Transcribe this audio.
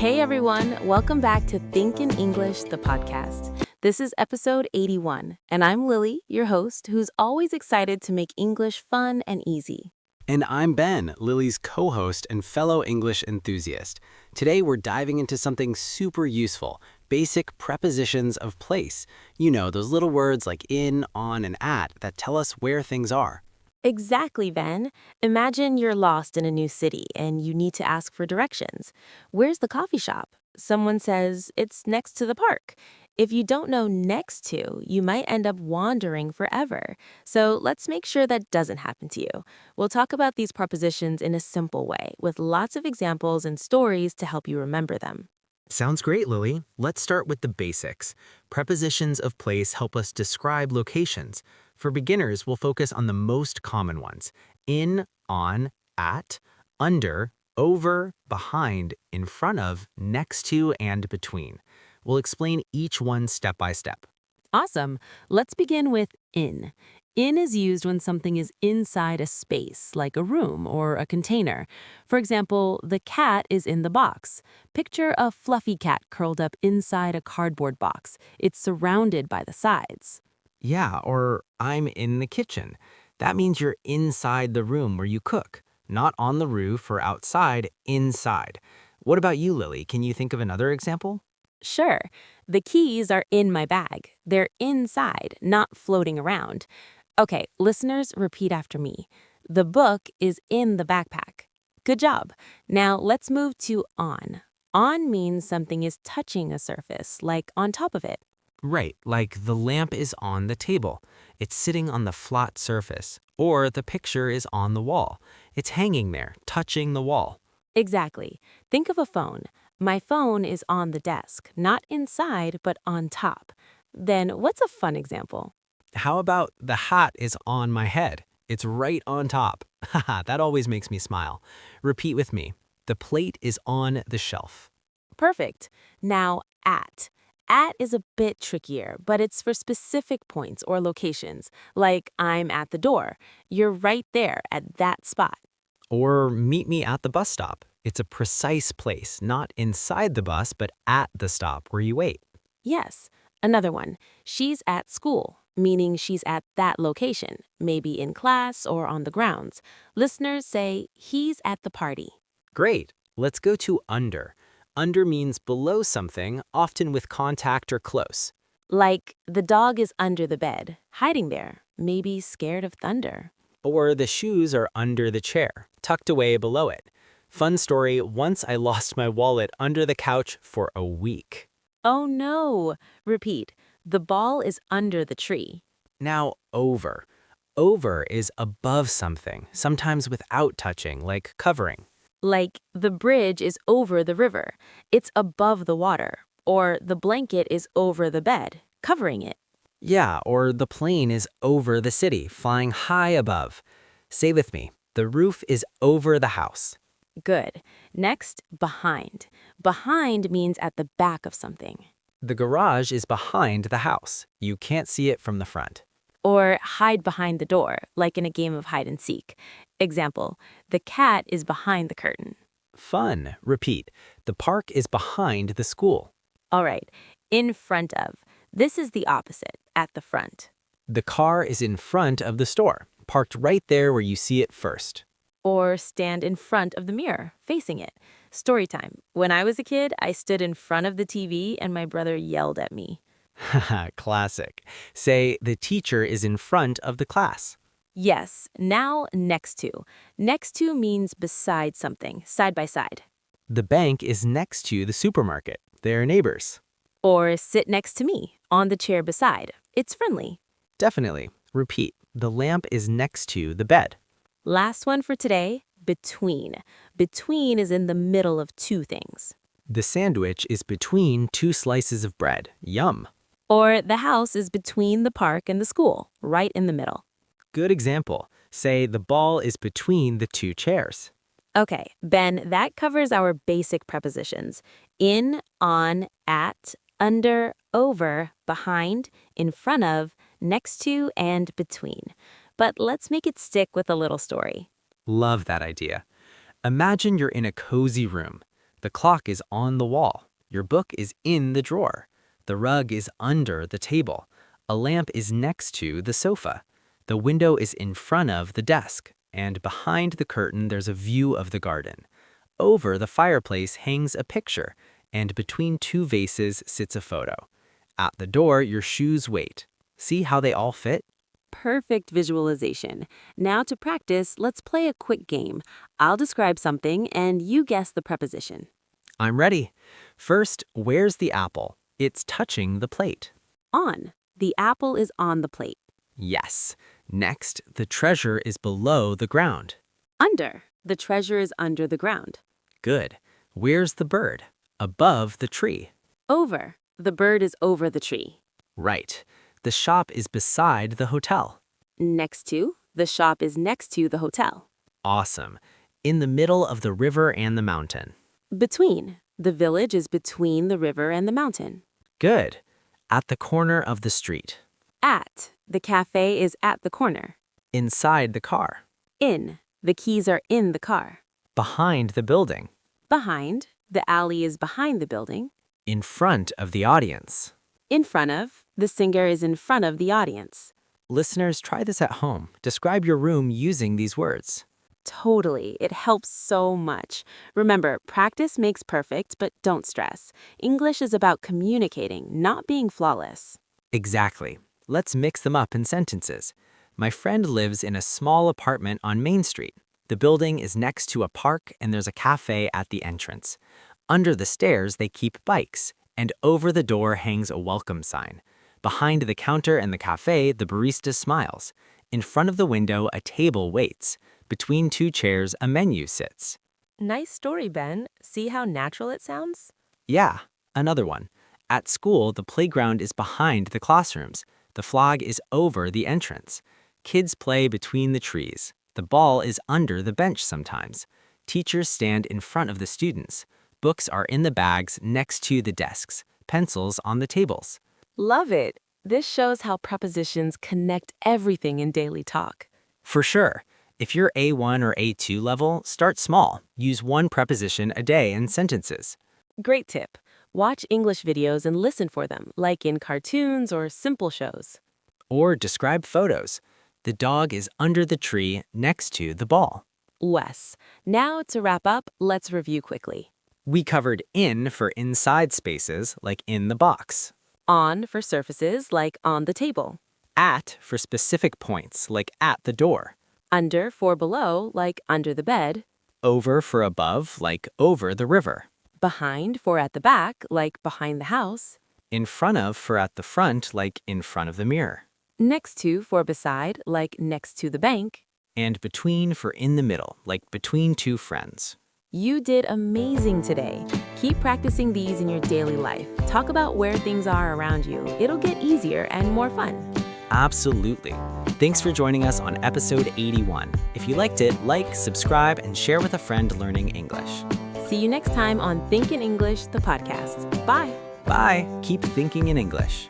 Hey everyone, welcome back to Think in English, the podcast. This is episode 81, and I'm Lily, your host, who's always excited to make English fun and easy. And I'm Ben, Lily's co-host and fellow English enthusiast. Today we're diving into something super useful, basic prepositions of place. You know, those little words like in, on, and at that tell us where things are. Exactly, Ben. Imagine you're lost in a new city and you need to ask for directions. Where's the coffee shop? Someone says it's next to the park. If you don't know next to, you might end up wandering forever. So let's make sure that doesn't happen to you. We'll talk about these prepositions in a simple way with lots of examples and stories to help you remember them. Sounds great, Lily. Let's start with the basics. Prepositions of place help us describe locations. For beginners, we'll focus on the most common ones: in, on, at, under, over, behind, in front of, next to, and between. We'll explain each one step by step. Awesome. Let's begin with in. In is used when something is inside a space, like a room or a container. For example, the cat is in the box. Picture a fluffy cat curled up inside a cardboard box. It's surrounded by the sides. Yeah, or I'm in the kitchen. That means you're inside the room where you cook, not on the roof or outside, inside. What about you, Lily? Can you think of another example? Sure, the keys are in my bag. They're inside, not floating around. Okay, listeners, repeat after me. The book is in the backpack. Good job. Now let's move to on. On means something is touching a surface, like on top of it. Right, like the lamp is on the table. It's sitting on the flat surface. Or the picture is on the wall. It's hanging there, touching the wall. Exactly. Think of a phone. My phone is on the desk, not inside, but on top. Then what's a fun example? How about the hat is on my head? It's right on top. Haha, that always makes me smile. Repeat with me. The plate is on the shelf. Perfect. Now, at. At is a bit trickier, but it's for specific points or locations, like I'm at the door. You're right there at that spot. Or meet me at the bus stop. It's a precise place, not inside the bus, but at the stop where you wait. Yes. Another one. She's at school, meaning she's at that location, maybe in class or on the grounds. Listeners say he's at the party. Great. Let's go to under. Under means below something, often with contact or close. Like the dog is under the bed, hiding there, maybe scared of thunder. Or the shoes are under the chair, tucked away below it. Fun story, once I lost my wallet under the couch for a week. Oh no! Repeat. The ball is under the tree. Now, over. Over is above something, sometimes without touching, like covering. Like the bridge is over the river. It's above the water. Or the blanket is over the bed, covering it. Yeah, or the plane is over the city, flying high above. Say with me, the roof is over the house. Good. Next, behind. Behind means at the back of something. The garage is behind the house. You can't see it from the front. Or hide behind the door, like in a game of hide and seek. Example, the cat is behind the curtain. Fun. Repeat. The park is behind the school. All right, in front of. This is the opposite, at the front. The car is in front of the store, parked right there where you see it first. Or stand in front of the mirror, facing it. Story time. When I was a kid, I stood in front of the TV and my brother yelled at me. Haha, classic. Say, the teacher is in front of the class. Yes, now next to. Next to means beside something, side by side. The bank is next to the supermarket. They're neighbors. Or sit next to me, on the chair beside. It's friendly. Definitely. Repeat. The lamp is next to the bed. Last one for today, between. Between is in the middle of two things. The sandwich is between two slices of bread. Yum. Or the house is between the park and the school, right in the middle. Good example. Say, the ball is between the two chairs. Okay, Ben, that covers our basic prepositions. In, on, at, under, over, behind, in front of, next to, and between. But let's make it stick with a little story. Love that idea. Imagine you're in a cozy room. The clock is on the wall. Your book is in the drawer. The rug is under the table. A lamp is next to the sofa. The window is in front of the desk. And behind the curtain, there's a view of the garden. Over the fireplace hangs a picture, and between two vases sits a photo. At the door, your shoes wait. See how they all fit? Perfect visualization. Now to practice, let's play a quick game. I'll describe something and you guess the preposition. I'm ready. First, where's the apple? It's touching the plate. On. The apple is on the plate. Yes. Next, the treasure is below the ground. Under. The treasure is under the ground. Good. Where's the bird? Above the tree. Over. The bird is over the tree. Right. The shop is beside the hotel. Next to. The shop is next to the hotel. Awesome. In the middle of the river and the mountain. Between. The village is between the river and the mountain. Good. At the corner of the street. At. The cafe is at the corner. Inside the car. In. The keys are in the car. Behind the building. Behind. The alley is behind the building. In front of the audience. In front of. The singer is in front of the audience. Listeners, try this at home. Describe your room using these words. Totally. It helps so much. Remember, practice makes perfect, but don't stress. English is about communicating, not being flawless. Exactly. Let's mix them up in sentences. My friend lives in a small apartment on Main Street. The building is next to a park and there's a cafe at the entrance. Under the stairs, they keep bikes, and over the door hangs a welcome sign. Behind the counter and the cafe, the barista smiles. In front of the window, a table waits. Between two chairs, a menu sits. Nice story, Ben. See how natural it sounds? Yeah, another one. At school, the playground is behind the classrooms. The flag is over the entrance. Kids play between the trees. The ball is under the bench sometimes. Teachers stand in front of the students. Books are in the bags next to the desks. Pencils on the tables. Love it. This shows how prepositions connect everything in daily talk. For sure. If you're A1 or A2 level, start small. Use one preposition a day in sentences. Great tip. Watch English videos and listen for them, like in cartoons or simple shows. Or describe photos. The dog is under the tree next to the ball. Wes. Now to wrap up, let's review quickly. We covered in for inside spaces, like in the box. On for surfaces, like on the table. At for specific points, like at the door. Under for below, like under the bed. Over for above, like over the river. Behind for at the back, like behind the house. In front of for at the front, like in front of the mirror. Next to for beside, like next to the bank. And between for in the middle, like between two friends. You did amazing today. Keep practicing these in your daily life. Talk about where things are around you. It'll get easier and more fun. Absolutely. Thanks for joining us on episode 81. If you liked it, like, subscribe, and share with a friend learning English. See you next time on Think in English, the podcast. Bye. Bye. Keep thinking in English.